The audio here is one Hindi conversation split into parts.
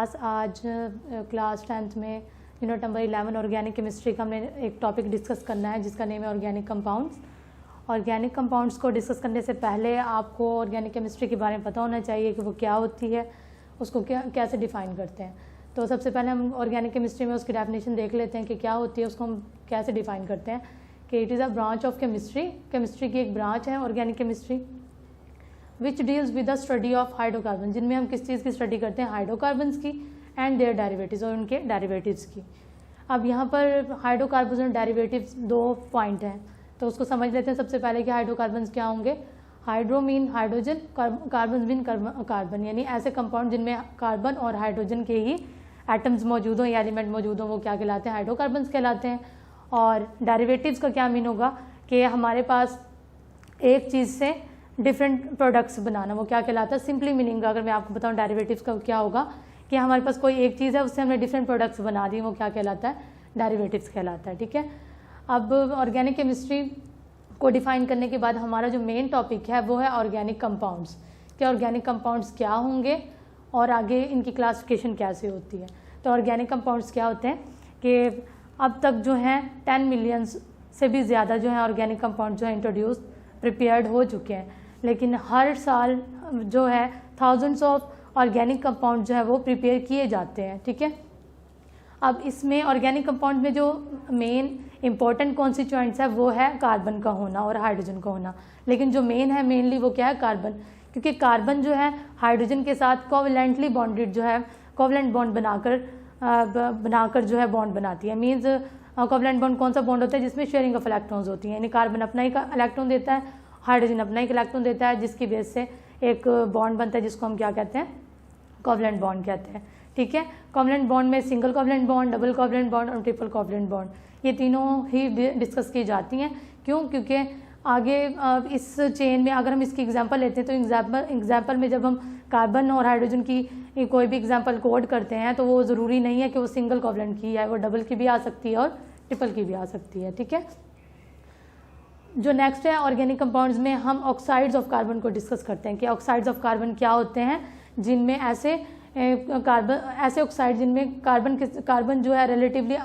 क्लास आज क्लास 10th में यूनिट नंबर 11 ऑर्गेनिक केमिस्ट्री का हमने एक टॉपिक डिस्कस करना है जिसका नेम है ऑर्गेनिक कंपाउंड्स। ऑर्गेनिक कंपाउंड्स को डिस्कस करने से पहले आपको ऑर्गेनिक केमिस्ट्री के बारे में पता होना चाहिए कि वो क्या होती है, उसको कैसे डिफ़ाइन करते हैं। तो सबसे पहले हम ऑर्गेनिक केमिस्ट्री में उसकी डेफिनेशन देख लेते हैं कि क्या होती है, उसको हम कैसे डिफ़ाइन करते हैं कि it is a branch of chemistry. Chemistry की एक ब्रांच है organic chemistry which deals with the study of hydrocarbon, जिनमें हम किस चीज़ की स्टडी करते हैं, हाइड्रोकार्बन्स की एंड देयर डेरिवेटिव्स और उनके डेरिवेटिव्स की। अब यहाँ पर हाइड्रोकार्बन्स और डेरिवेटिव्स दो पॉइंट हैं, तो उसको समझ लेते हैं सबसे पहले कि हाइड्रोकार्बन्स क्या होंगे। Hydro mean hydrogen, carbon mean carbon, यानी ऐसे कंपाउंड जिनमें कार्बन और हाइड्रोजन के ही एटम्स मौजूद हों या एलिमेंट मौजूद हों, वो क्या कहलाते हैं, हाइड्रोकार्बन्स कहलाते हैं। और डेरिवेटिव्स का क्या मीन होगा कि हमारे पास एक चीज़ से डिफरेंट प्रोडक्ट्स बनाना, वो क्या कहलाता है। सिंपली मीनिंग अगर मैं आपको बताऊं डेरिवेटिव्स का क्या होगा कि हमारे पास कोई एक चीज़ है उससे हमने डिफरेंट प्रोडक्ट्स बना दी, वो क्या कहलाता है, डेरिवेटिव्स कहलाता है। ठीक है, अब ऑर्गेनिक केमिस्ट्री को डिफाइन करने के बाद हमारा जो मेन टॉपिक है वो है ऑर्गेनिक कंपाउंड्स, कि ऑर्गेनिक कंपाउंड्स क्या होंगे और आगे इनकी क्लासिफिकेशन कैसे होती है। तो ऑर्गेनिक कंपाउंड्स क्या होते हैं कि अब तक जो हैं 10 मिलियन से भी ज़्यादा जो है ऑर्गेनिक कंपाउंड जो है इंट्रोड्यूस प्रिपेयर्ड हो चुके हैं, लेकिन हर साल जो है थाउजेंड्स ऑफ ऑर्गेनिक कंपाउंड जो है वो प्रिपेयर किए जाते हैं। ठीक है, अब इसमें ऑर्गेनिक कंपाउंड में जो मेन इंपॉर्टेंट कॉन्स्टिट्यूएंट्स है वो है कार्बन का होना और हाइड्रोजन का होना, लेकिन जो मेन है मेनली वो क्या है, कार्बन, क्योंकि कार्बन जो है हाइड्रोजन के साथ कोवलेंटली बॉन्डेड जो है, कोवलेंट बॉन्ड बनाकर जो है बॉन्ड बनाती है। मीन्स कोवलेंट बॉन्ड कौन सा बॉन्ड होता है जिसमें शेयरिंग ऑफ इलेक्ट्रॉन्स होती है, यानी कार्बन अपना ही इलेक्ट्रॉन देता है, हाइड्रोजन अपना ही इलेक्ट्रॉन देता है, जिसकी बेस से एक बॉन्ड बनता है जिसको हम क्या कहते हैं, कोवलेंट बॉन्ड कहते हैं। ठीक है, कोवलेंट बॉन्ड में single covalent bond, double covalent bond और ट्रिपल कोवलेंट बॉन्ड, ये तीनों ही डिस्कस की जाती हैं। क्यों? क्योंकि आगे इस चेन में अगर हम इसकी एग्जांपल लेते हैं तो एग्जांपल में जब हम कार्बन और हाइड्रोजन की कोई भी एग्जांपल कोड करते हैं तो वो ज़रूरी नहीं है कि वो सिंगल कोवलेंट की है, वो डबल की भी आ सकती है और ट्रिपल की भी आ सकती है। ठीक है, जो नेक्स्ट है ऑर्गेनिक कंपाउंड्स में हम ऑक्साइड्स ऑफ कार्बन को डिस्कस करते हैं कि ऑक्साइड्स ऑफ कार्बन क्या होते हैं, जिनमें ऐसे ऑक्साइड जिनमें कार्बन जो है रिलेटिवली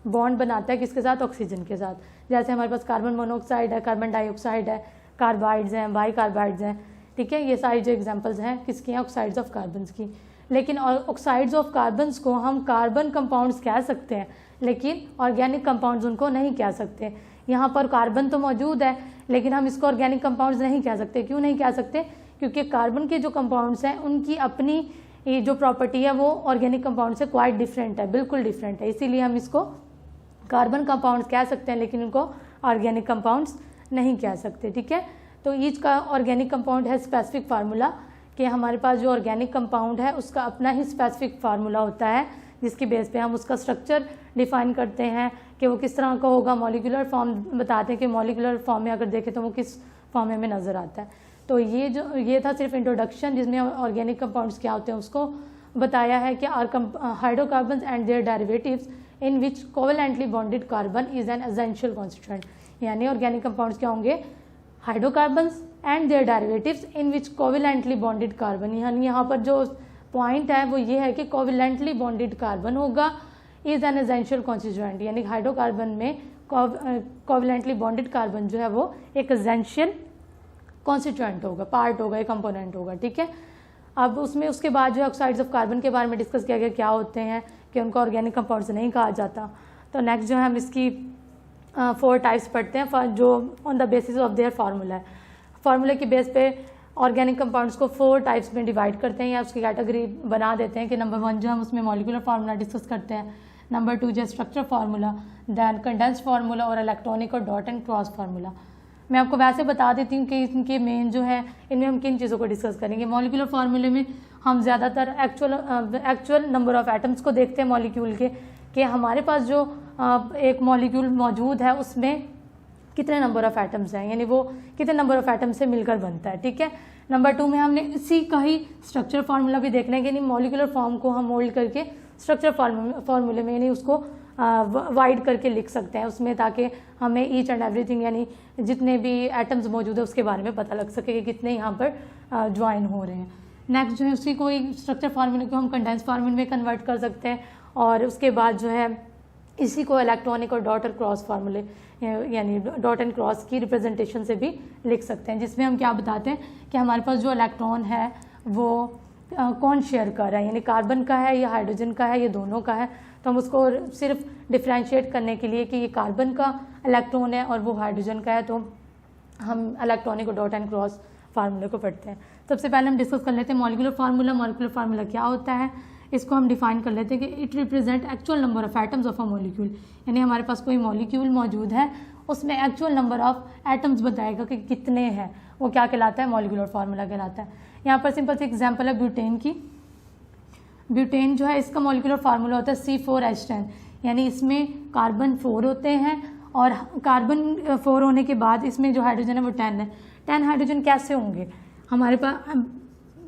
बॉन्ड बनाता है किसके साथ, ऑक्सीजन के साथ। जैसे हमारे पास कार्बन मोनोऑक्साइड है, कार्बन डाइऑक्साइड है, कार्बाइड्स हैं, बाइकार्बाइड्स हैं। ठीक है, ये सारी जो एग्जांपल्स हैं किसकी हैं, ऑक्साइड्स ऑफ कार्बन्स की। लेकिन ऑक्साइड्स ऑफ कार्बन्स को हम कार्बन कंपाउंड्स कह सकते हैं, लेकिन ऑर्गेनिक कंपाउंड्स उनको नहीं कह सकते। यहाँ पर कार्बन तो मौजूद है लेकिन हम इसको ऑर्गेनिक कंपाउंड्स नहीं कह सकते। क्यों नहीं कह सकते? क्योंकि कार्बन के जो कंपाउंड्स हैं उनकी अपनी ये जो प्रॉपर्टी है वो ऑर्गेनिक कंपाउंड से क्वाइट डिफरेंट है, बिल्कुल डिफरेंट है, इसीलिए हम इसको कार्बन कंपाउंड्स कह सकते हैं लेकिन उनको ऑर्गेनिक कंपाउंड्स नहीं कह सकते। ठीक है, तो ईच का ऑर्गेनिक कंपाउंड है स्पेसिफिक फार्मूला, कि हमारे पास जो ऑर्गेनिक कंपाउंड है उसका अपना ही स्पेसिफिक फार्मूला होता है जिसकी बेस पे हम उसका स्ट्रक्चर डिफाइन करते हैं कि वो किस तरह का होगा। मॉलिक्यूलर फॉर्म बताते हैं कि मॉलिक्यूलर फॉर्म में अगर देखें तो वो किस फॉर्म में हमें नज़र आता है। तो ये था सिर्फ इंट्रोडक्शन जिसमें ऑर्गेनिक कंपाउंड्स क्या होते हैं उसको बताया है कि hydrocarbons and their derivatives in which covalently bonded carbon is an essential constituent, यानी ऑर्गेनिक कंपाउंड्स क्या होंगे, hydrocarbons and their derivatives in which covalently bonded carbon, यानी यहाँ पर जो पॉइंट है वो ये है कि कोवलेंटली बॉन्डेड कार्बन होगा इज एन एसेंशियल कॉन्स्टिट्यूएंट, यानी हाइड्रोकार्बन में कोवलेंटली बॉन्डेड कार्बन जो है वो एक एसेंशियल कॉन्स्टिट्यूएंट होगा, पार्ट होगा, एक कंपोनेंट होगा। ठीक है, अब उसमें उसके बाद जो है ऑक्साइड्स ऑफ कार्बन के बारे में डिस्कस किया गया क्या होते हैं, कि उनको ऑर्गेनिक कंपाउंड्स नहीं कहा जाता। तो नेक्स्ट जो है हम इसकी 4 टाइप्स पढ़ते हैं जो on the basis of their formula है। फार्मूले की बेस पे ऑर्गेनिक कंपाउंड्स को 4 टाइप्स में डिवाइड करते हैं या उसकी कैटेगरी बना देते हैं कि नंबर 1 जो हम उसमें मॉलिक्यूलर फार्मूला डिस्कस करते हैं, नंबर 2 जो structure formula, then condensed formula और इलेक्ट्रॉनिक और डॉट एंड क्रॉस फार्मूला। मैं आपको वैसे बता देती हूँ कि इनके मेन जो है इनमें हम किन चीज़ों को डिस्कस करेंगे। मॉलिक्यूलर फार्मूले में हम ज़्यादातर एक्चुअल नंबर ऑफ एटम्स को देखते हैं मॉलिक्यूल के, कि हमारे पास जो एक मॉलिक्यूल मौजूद है उसमें कितने नंबर ऑफ एटम्स हैं, यानी वो कितने नंबर ऑफ एटम्स से मिलकर बनता है। ठीक है, नंबर 2 में हमने इसी का ही स्ट्रक्चर फार्मूला भी देखना है कि यानी मॉलिक्यूलर फॉर्म को हम मोल्ड करके स्ट्रक्चर फार्मूले में यानी उसको वाइड करके लिख सकते हैं उसमें, ताकि हमें ईच एंड एवरीथिंग यानी जितने भी एटम्स मौजूद है उसके बारे में पता लग सके कि कितने यहाँ पर ज्वाइन हो रहे हैं। नेक्स्ट जो है उसी को स्ट्रक्चर फार्मूले को हम कंडेंस फार्मूले में कन्वर्ट कर सकते हैं, और उसके बाद जो है इसी को इलेक्ट्रॉनिक और डॉट और क्रॉस फार्मूले यानी डॉट एंड क्रॉस की रिप्रेजेंटेशन से भी लिख सकते हैं, जिसमें हम क्या बताते हैं कि हमारे पास जो इलेक्ट्रॉन है वो कौन शेयर कर रहा है, यानी कार्बन का है या हाइड्रोजन का है, ये दोनों का है। तो हम उसको सिर्फ डिफ्रेंशिएट करने के लिए कि ये कार्बन का इलेक्ट्रॉन है और वो हाइड्रोजन का है, तो हम इलेक्ट्रॉनिक और डॉट एंड क्रॉस फार्मूले को पढ़ते हैं। सबसे पहले हम डिस्कस कर लेते हैं मॉलिक्यूलर फार्मूला। मॉलिक्यूलर फार्मूला क्या होता है, इसको हम डिफाइन कर लेते हैं कि it represent actual number of atoms of a molecule, यानी हमारे पास कोई मॉलिक्यूल मौजूद है उसमें एक्चुअल नंबर ऑफ एटम्स बताएगा कि कितने हैं, वो क्या कहलाता है, मॉलिक्यूलर फार्मूला कहलाता है। यहाँ पर सिंपल सी एग्जांपल है ब्यूटेन की। ब्यूटेन जो है इसका मॉलिक्यूलर फार्मूला होता है C4H10, यानी इसमें कार्बन 4 होते हैं और कार्बन 4 होने के बाद इसमें जो हाइड्रोजन है वो 10 है। 10 हाइड्रोजन कैसे होंगे, हमारे पास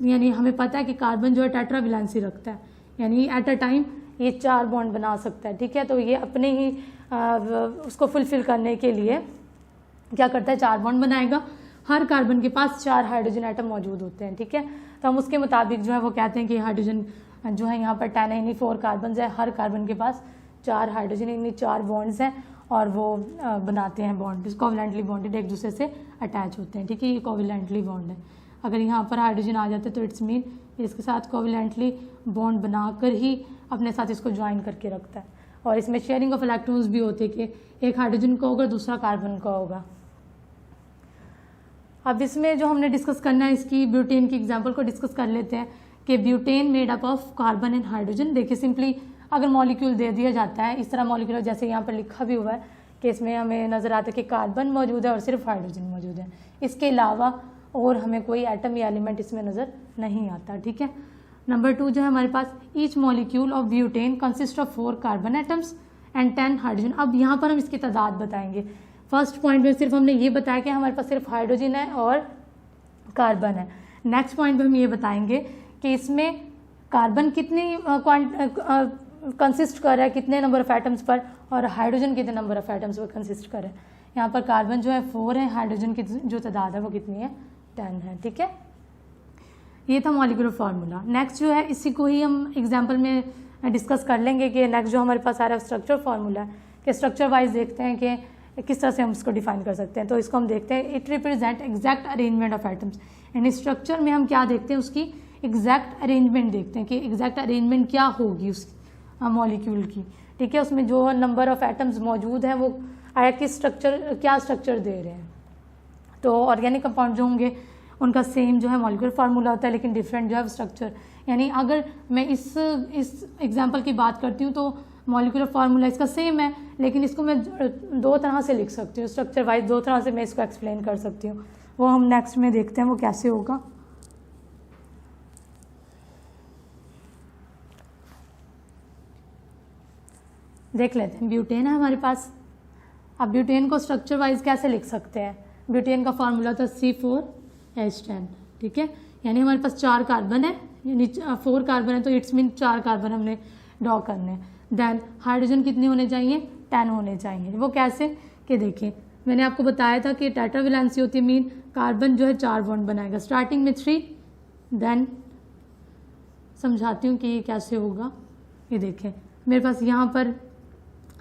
यानी हमें पता है कि कार्बन जो है टेट्रा वैलेंसी रखता है, यानी एट अ टाइम ये 4 बॉन्ड बना सकता है, ठीक है। तो ये अपने ही उसको फुलफिल करने के लिए क्या करता है, 4 बॉन्ड बनाएगा। हर कार्बन के पास 4 हाइड्रोजन एटम मौजूद होते हैं, ठीक है। तो हम उसके मुताबिक जो है वो कहते हैं कि हाइड्रोजन जो है यहाँ पर 10 है, यानी 4 कार्बन है, हर कार्बन के पास 4 हाइड्रोजन यानी 4 बॉन्ड्स हैं और वो बनाते हैं बॉन्ड, कोवलेंटली बॉन्डेड, एक दूसरे से अटैच होते हैं, ठीक है। ये कोवलेंटली बॉन्ड है। अगर यहाँ पर हाइड्रोजन आ जाता है तो इट्स मीन इसके साथ कोवलेंटली बॉन्ड बनाकर ही अपने साथ इसको ज्वाइन करके रखता है। और इसमें शेयरिंग ऑफ इलेक्ट्रॉन्स भी होते हैं कि एक हाइड्रोजन का होगा दूसरा कार्बन का होगा। अब इसमें जो हमने डिस्कस करना है, इसकी ब्यूटेन की एग्जांपल को डिस्कस कर लेते हैं कि butane made up of carbon and hydrogen. देखिए सिंपली अगर मॉलिक्यूल दे दिया जाता है इस तरह मॉलिक्यूल, जैसे यहाँ पर लिखा भी हुआ है कि इसमें हमें नज़र आता है कि कार्बन मौजूद है और सिर्फ हाइड्रोजन मौजूद है, इसके अलावा और हमें कोई एटम या एलिमेंट इसमें नज़र नहीं आता, ठीक है। नंबर 2 जो है हमारे पास each molecule of butane consist of 4 carbon atoms and 10 hydrogen. अब यहाँ पर हम इसकी तादाद बताएंगे। फर्स्ट पॉइंट में सिर्फ हमने ये बताया कि हमारे पास सिर्फ हाइड्रोजन है और कार्बन है। नेक्स्ट पॉइंट में हम ये बताएंगे कि इसमें कार्बन कितनी कंसिस्ट कर रहा है, कितने नंबर ऑफ एटम्स पर, और हाइड्रोजन कितने नंबर ऑफ एटम्स पर कंसिस्ट कर रहा है। यहाँ पर कार्बन जो है 4 है, हाइड्रोजन की जो तादाद है वो कितनी है, 10 है, ठीक है। ये था मॉलिक्यूलर फार्मूला। नेक्स्ट जो है इसी को ही हम एग्जांपल में डिस्कस कर लेंगे कि नेक्स्ट जो हमारे पास आ रहा है स्ट्रक्चर फार्मूला है, कि स्ट्रक्चर वाइज देखते हैं कि किस तरह से हम इसको डिफाइन कर सकते हैं। तो इसको हम देखते हैं, it represent exact arrangement of atoms, यानी स्ट्रक्चर में हम क्या देखते हैं, उसकी एग्जैक्ट अरेंजमेंट देखते हैं कि एग्जैक्ट अरेंजमेंट क्या होगी उस मॉलिक्यूल की, ठीक है। उसमें जो नंबर ऑफ एटम्स मौजूद हैं वो आया किस स्ट्रक्चर, क्या स्ट्रक्चर दे रहे हैं। तो ऑर्गेनिक कंपाउंड जो होंगे उनका सेम जो है मॉलिक्यूलर फार्मूला होता है, लेकिन डिफरेंट जो है स्ट्रक्चर। यानी अगर मैं इस एग्जांपल की बात करती हूँ तो मॉलिक्यूलर फार्मूला इसका सेम है, लेकिन इसको मैं 2 तरह से लिख सकती हूँ, स्ट्रक्चर वाइज 2 तरह से मैं इसको एक्सप्लेन कर सकती हूँ। वो हम नेक्स्ट में देखते हैं वो कैसे होगा। देख लेते हैं। ब्यूटेन है हमारे पास। अब ब्यूटेन को स्ट्रक्चर वाइज कैसे लिख सकते हैं, ब्यूटेन का फार्मूला था C4H10, ठीक है। यानी हमारे पास 4 कार्बन है, यानी 4 कार्बन है तो इट्स मीन 4 कार्बन हमने ड्रॉ करने हैं। देन हाइड्रोजन कितने होने चाहिए, 10 होने चाहिए। वो कैसे कि देखिए मैंने आपको बताया था कि टेट्रा वैलेंसी होती है, मीन कार्बन जो है 4 बॉन्ड बनाएगा, स्टार्टिंग में 3, देन समझाती हूँ कि ये कैसे होगा। ये देखें मेरे पास यहाँ पर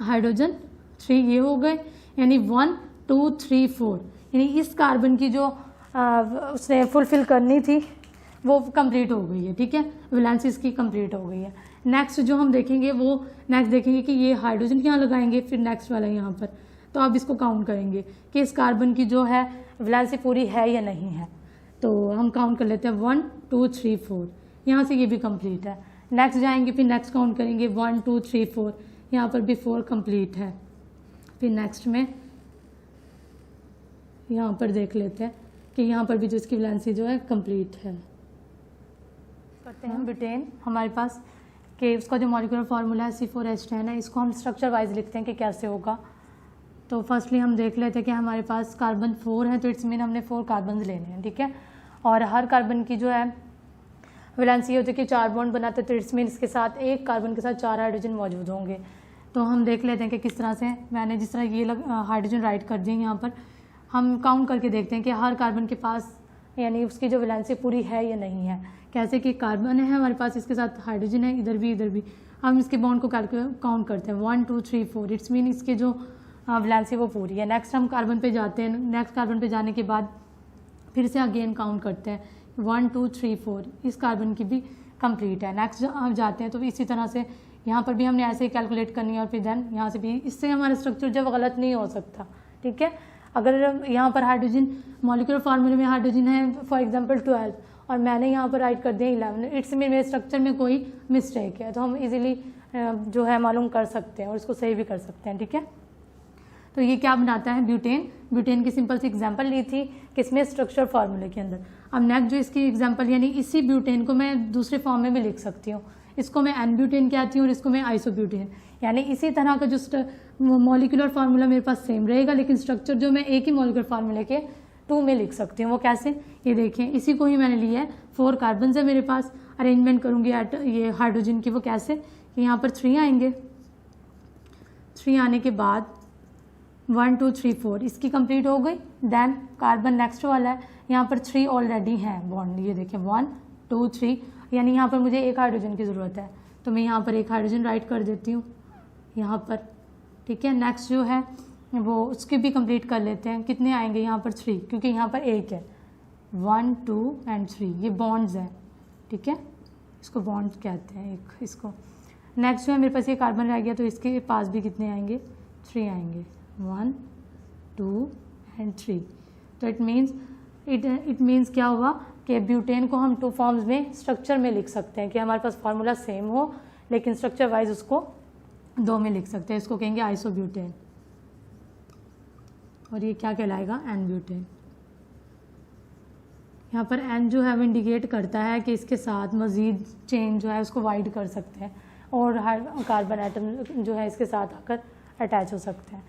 हाइड्रोजन 3 ये हो गए, यानी 1 2 3 4, यानी इस कार्बन की जो उसने फुलफिल करनी थी वो कंप्लीट हो गई है, ठीक है। वैलेंसी इसकी कंप्लीट हो गई है। नेक्स्ट जो हम देखेंगे वो नेक्स्ट देखेंगे कि ये हाइड्रोजन यहाँ लगाएंगे, फिर नेक्स्ट वाला यहाँ पर। तो अब इसको काउंट करेंगे कि इस कार्बन की जो है वैलेंसी पूरी है या नहीं है। तो हम काउंट कर लेते हैं 1 2 3 4, यहाँ से ये भी कंप्लीट है। नेक्स्ट जाएंगे, फिर नेक्स्ट काउंट करेंगे 1 2 3 4, यहाँ पर भी 4 कंप्लीट है। फिर नेक्स्ट में यहाँ पर देख लेते हैं कि यहाँ पर भी जो इसकी वैलेंसी जो है कंप्लीट है। करते हैं ब्यूटेन हमारे पास कि उसका जो मॉलिक्यूलर फार्मूला है C4H10 है, इसको हम स्ट्रक्चर वाइज लिखते हैं कि कैसे होगा। तो फर्स्टली हम देख लेते हैं कि हमारे पास कार्बन 4 है तो इट्स मीन हमने 4 कार्बन लेने हैं, ठीक है। और हर कार्बन की जो है वैलेंसी होती है कि 4 बॉन्ड बनाते हैं, तो इट्स मीन इसके साथ एक कार्बन के साथ 4 हाइड्रोजन मौजूद होंगे। तो हम देख लेते हैं कि किस तरह से, मैंने जिस तरह ये हाइड्रोजन राइट कर दिए यहाँ पर, हम काउंट करके देखते हैं कि हर कार्बन के पास यानी उसकी जो वैलेंसी पूरी है या नहीं है। कैसे कि कार्बन है हमारे पास, इसके साथ हाइड्रोजन है, इधर भी हम इसके बॉन्ड को काउंट करते हैं 1 2 3 4, इट्स मीन इसके जो वैलेंसी वो पूरी है। नेक्स्ट हम कार्बन पे जाते हैं, नेक्स्ट कार्बन पे जाने के बाद फिर से अगेन काउंट करते हैं 1 2 3 4, इस कार्बन की भी कंप्लीट है। नेक्स्ट हम जाते हैं तो इसी तरह से यहाँ पर भी हमने ऐसे ही कैलकुलेट करनी है और फिर देन यहाँ से भी, इससे हमारा स्ट्रक्चर जब गलत नहीं हो सकता, ठीक है। अगर यहाँ पर हाइड्रोजन मॉलिक्यूलर फार्मूले में हाइड्रोजन है फॉर एग्जांपल 12 और मैंने यहाँ पर राइट कर दिया 11, इट्स मीन मेरे स्ट्रक्चर में कोई मिस्टेक है, तो हम इजीली जो है मालूम कर सकते हैं और इसको सही भी कर सकते हैं, ठीक है। तो ये क्या बनाता है, ब्यूटेन। ब्यूटेन की सिंपल सी एग्जांपल ली थी किसमें, स्ट्रक्चर फार्मूले के अंदर। अब नेक्स्ट जो इसकी एग्जांपल, यानी इसी ब्यूटेन को मैं दूसरे फॉर्म में भी लिख सकती हूँ, इसको मैं एन ब्यूटेन कहती हूँ और इसको मैं आइसोब्यूटेन, यानी इसी तरह का जो मॉलिक्यूलर फार्मूला मेरे पास सेम रहेगा, लेकिन स्ट्रक्चर जो मैं एक ही मॉलिक्यूलर फार्मूले के 2 में लिख सकती हूँ। वो कैसे, ये देखें, इसी को ही मैंने लिया है, 4 कार्बन है मेरे पास, अरेंजमेंट करूँगी ये हाइड्रोजन की, वो कैसे कि यहाँ पर 3 आएंगे, 3 आने के बाद 1 2 3 4 इसकी कंप्लीट हो गई। देन कार्बन नेक्स्ट वाला है, यहाँ पर 3 ऑलरेडी हैं बॉन्ड, ये देखें 1 2 3, यानी यहाँ पर मुझे एक हाइड्रोजन की ज़रूरत है, तो मैं यहाँ पर एक हाइड्रोजन राइट कर देती हूँ यहाँ पर, ठीक है। नेक्स्ट जो है वो उसके भी कंप्लीट कर लेते हैं, कितने आएंगे यहाँ पर 3, क्योंकि यहाँ पर एक है, 1 2 एंड 3, ये बॉन्ड्स हैं, ठीक है, इसको बॉन्ड कहते हैं एक इसको। नेक्स्ट जो है मेरे पास ये कार्बन रह गया, तो इसके पास भी कितने आएंगे, 3 आएंगे, 1 2 एंड 3। तो इट मीन्स क्या हुआ कि ब्यूटेन को हम 2 फॉर्म्स में स्ट्रक्चर में लिख सकते हैं कि हमारे पास फार्मूला सेम हो, लेकिन स्ट्रक्चर वाइज उसको 2 में लिख सकते हैं, इसको कहेंगे आइसोब्यूटेन, और ये क्या कहलाएगा, एन ब्यूटेन। यहाँ पर एन जो है वो इंडिकेट करता है कि इसके साथ मज़ीद चेन जो है उसको वाइड कर सकते हैं और कार्बन एटम जो है इसके साथ आकर अटैच हो सकते हैं।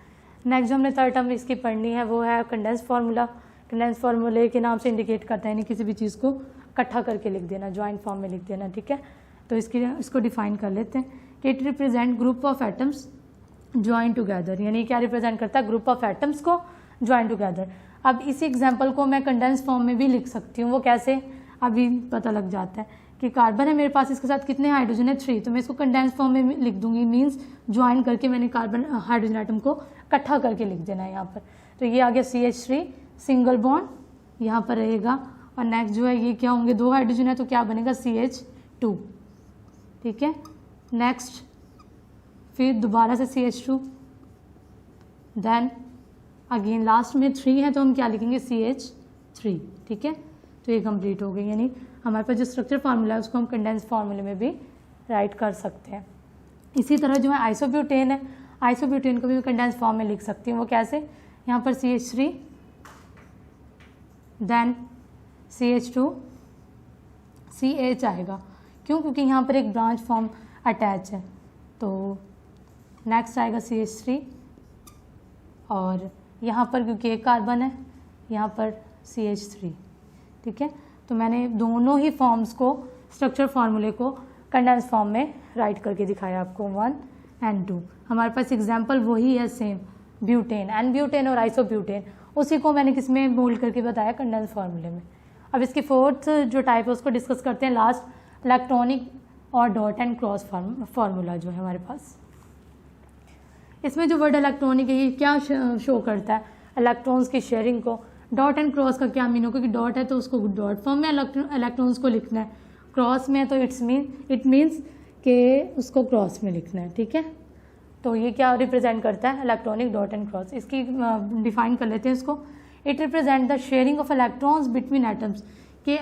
नेक्स्ट जो हमने थर्ड टर्म इसकी पढ़नी है वो है कंडेंस फार्मूला। कंडेंस फार्मूले के नाम से इंडिकेट करता है, यानी किसी भी चीज़ को इकट्ठा करके लिख देना, जॉइंट फॉर्म में लिख देना, ठीक है। तो इसको डिफाइन कर लेते हैं कि it represent group of atoms join together, यानी क्या रिप्रेजेंट करता है, ग्रुप ऑफ एटम्स को ज्वाइन टुगेदर। अब इसी एग्जांपल को मैं कंडेंस फॉर्म में भी लिख सकती हूँ, वो कैसे, अभी पता लग जाता है कि कार्बन है मेरे पास, इसके साथ कितने हाइड्रोजन है, 3, तो मैं इसको कंडेंस फॉर्म में लिख दूंगी, मीन्स ज्वाइन करके मैंने कार्बन हाइड्रोजन एटम को इकट्ठा करके लिख देना है यहाँ पर। तो ये आ गया CH3 सिंगल बॉन्ड यहाँ पर रहेगा, और नेक्स्ट जो है ये क्या होंगे, 2 हाइड्रोजन है तो क्या बनेगा, CH2, ठीक है। नेक्स्ट फिर दोबारा से CH2, देन अगेन लास्ट में 3 है तो हम क्या लिखेंगे, CH3, ठीक है। तो ये कंप्लीट हो गई, यानी हमारे पास जो स्ट्रक्चर फार्मूला है उसको हम कंडेंस फार्मूले में भी राइट कर सकते हैं। इसी तरह जो है आइसोब्यूटेन है, आइसोब्यूटेन को भी मैं कंडेंस फॉर्म में लिख सकती हूँ, वो कैसे, यहाँ पर CH3 देन CH2 CH आएगा, क्यों, क्योंकि यहाँ पर एक ब्रांच फॉर्म अटैच है, तो नेक्स्ट आएगा CH3, और यहाँ पर क्योंकि एक कार्बन है यहाँ पर CH3, ठीक है। तो मैंने दोनों ही फॉर्म्स को, स्ट्रक्चर फार्मूले को कंडेंस फॉर्म में राइट करके दिखाया आपको, 1 एंड 2। हमारे पास एग्जांपल वही है सेम, ब्यूटेन, एन ब्यूटेन और आइसोब्यूटेन, उसी को मैंने किस में मोल्ड करके बताया, कंडेंस फार्मूले में। अब इसकी फोर्थ जो टाइप है उसको डिस्कस करते हैं लास्ट, इलेक्ट्रॉनिक और डॉट एंड क्रॉस फार्मूला जो है हमारे पास। इसमें जो वर्ड इलेक्ट्रॉनिक है ये क्या शो करता है, इलेक्ट्रॉन्स की शेयरिंग को। डॉट एंड क्रॉस का क्या मीन हो, क्योंकि डॉट है तो उसको डॉट फॉर्म में इलेक्ट्रॉन्स को लिखना है, क्रॉस में तो इट मीन्स कि उसको क्रॉस में लिखना है, ठीक है। तो ये क्या रिप्रेजेंट करता है, इलेक्ट्रॉनिक डॉट एंड क्रॉस। इसकी डिफाइन कर लेते हैं इसको। It represent the sharing of electrons between atoms, कि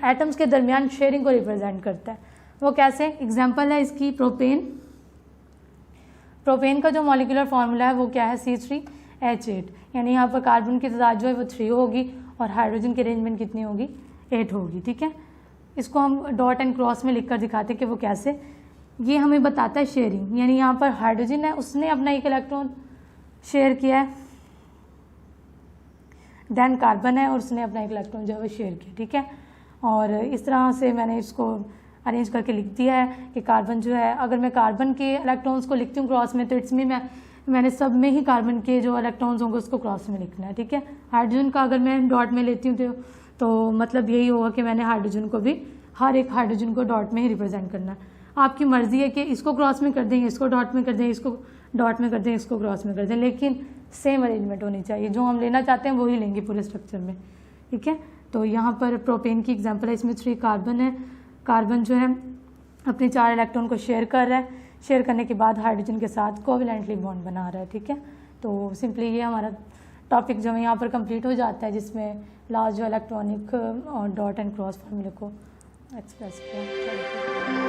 एटम्स के दरमियान शेयरिंग को रिप्रेजेंट करता है। वो कैसे, एग्जाम्पल है इसकी प्रोपेन। प्रोपेन का जो मॉलिक्यूलर फार्मूला है वो क्या है, C3H8, यानी यहाँ पर कार्बन की तादाद जो है वो 3 होगी और हाइड्रोजन की अरेंजमेंट कितनी होगी, 8 होगी, ठीक है। इसको हम डॉट एंड क्रॉस में लिखकर दिखाते हैं कि वो कैसे, ये हमें बताता है शेयरिंग, यानी यहाँ पर हाइड्रोजन है उसने अपना एक इलेक्ट्रॉन शेयर किया है, देन कार्बन है और उसने अपना एक इलेक्ट्रॉन जो है वो शेयर किया, ठीक है। और इस तरह से मैंने इसको अरेंज करके लिख दिया है कि कार्बन जो है, अगर मैं कार्बन के इलेक्ट्रॉन्स को लिखती हूँ क्रॉस में तो इट्स मीन मैंने सब में ही कार्बन के जो इलेक्ट्रॉन्स होंगे उसको क्रॉस में लिखना है, ठीक है। हाइड्रोजन का अगर मैं डॉट में लेती हूँ तो मतलब यही होगा कि मैंने हाइड्रोजन को भी हर एक हाइड्रोजन को डॉट में ही रिप्रेजेंट करना है। आपकी मर्जी है कि इसको क्रॉस में कर दें, इसको डॉट में कर दें, इसको डॉट में कर दें, इसको क्रॉस में कर दें, लेकिन सेम अरेंजमेंट होनी चाहिए। जो हम लेना चाहते हैं वही लेंगे पूरे स्ट्रक्चर में, ठीक है। तो यहाँ पर प्रोपेन की एग्जांपल है, इसमें 3 कार्बन है। कार्बन जो है अपने 4 इलेक्ट्रॉन को शेयर कर रहा है, शेयर करने के बाद हाइड्रोजन के साथ कोवेलेंटली बॉन्ड बना रहा है, ठीक है। तो सिंपली ये हमारा टॉपिक जो है यहाँ पर कंप्लीट हो जाता है, जिसमें लास्ट जो इलेक्ट्रॉनिक डॉट एंड क्रॉस फार्मूले को एक्सप्रेस किया।